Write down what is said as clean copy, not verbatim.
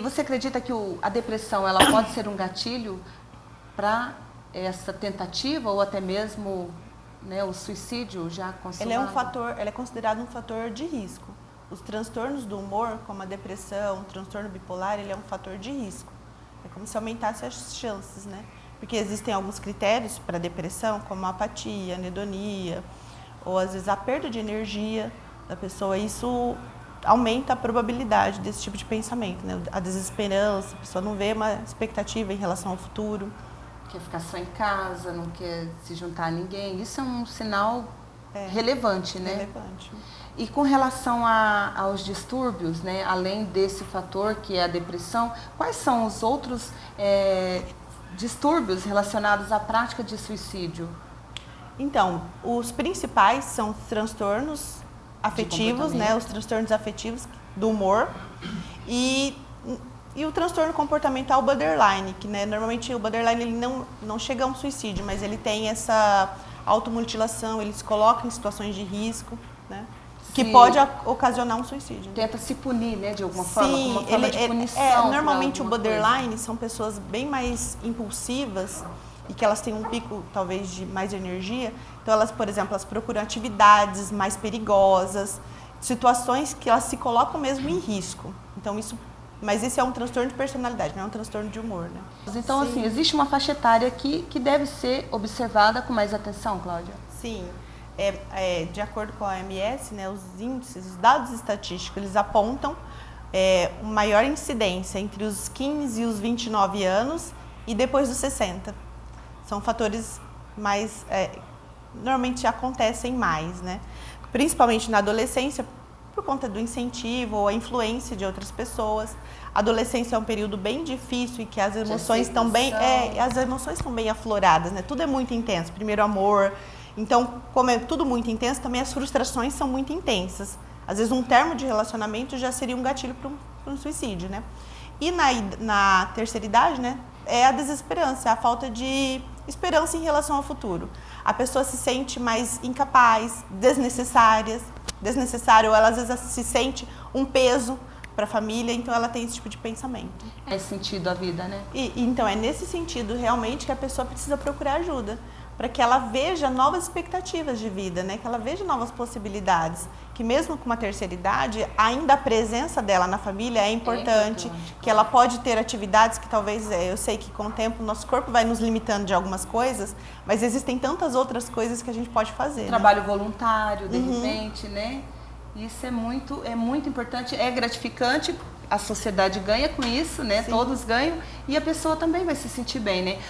Você acredita que a depressão ela pode ser um gatilho para essa tentativa ou até mesmo, né, o suicídio já consumado? Ele é considerado um fator de risco. Os transtornos do humor, como a depressão, o transtorno bipolar, ele é um fator de risco. É como se aumentasse as chances, né? Porque existem alguns critérios para a depressão, como a apatia, a anedonia, ou às vezes a perda de energia da pessoa. Isso aumenta a probabilidade desse tipo de pensamento, né? A desesperança, a pessoa não vê uma expectativa em relação ao futuro. Quer ficar só em casa, não quer se juntar a ninguém. Isso é um sinal relevante, né? Relevante. E com relação aos distúrbios, né, além desse fator que é a depressão, quais são os outros distúrbios relacionados à prática de suicídio? Então, os principais são os transtornos afetivos, né, os transtornos afetivos do humor e o transtorno comportamental borderline, que, né, normalmente o borderline ele não chega a um suicídio, mas ele tem essa automutilação, ele se coloca em situações de risco, né? Que pode ocasionar um suicídio. Tenta se punir, né, de alguma forma, Sim, como uma forma de punição. Normalmente o borderline são pessoas bem mais impulsivas e que elas têm um pico, talvez, de mais energia. Então, elas, por exemplo, elas procuram atividades mais perigosas, situações que elas se colocam mesmo em risco. Então, mas esse é um transtorno de personalidade, não é um transtorno de humor, né? Então, assim, existe uma faixa etária aqui que deve ser observada com mais atenção, Cláudia? Sim. De acordo com a OMS, né, os índices, os dados estatísticos, eles apontam uma maior incidência entre os 15 e os 29 anos e depois dos 60. São fatores mais, normalmente acontecem mais, né? Principalmente na adolescência, por conta do incentivo ou a influência de outras pessoas. A adolescência é um período bem difícil e que as emoções estão bem afloradas, né? Tudo é muito intenso. Primeiro amor. Então, como é tudo muito intenso, também as frustrações são muito intensas. Às vezes, um término de relacionamento já seria um gatilho para um suicídio, né? E na terceira idade, né, é a desesperança, é a falta de esperança em relação ao futuro. A pessoa se sente mais incapaz, desnecessária, ou ela às vezes se sente um peso para a família, então ela tem esse tipo de pensamento. É sentido a vida, né? Então, é nesse sentido realmente que a pessoa precisa procurar ajuda, para que ela veja novas expectativas de vida, né? Que ela veja novas possibilidades, que mesmo com uma terceira idade, ainda a presença dela na família é importante, que ela pode ter atividades que talvez, eu sei que com o tempo o nosso corpo vai nos limitando de algumas coisas, mas existem tantas outras coisas que a gente pode fazer. Trabalho voluntário, de repente, né? Isso é muito importante, é gratificante, a sociedade ganha com isso, né? Sim. Todos ganham e a pessoa também vai se sentir bem, né?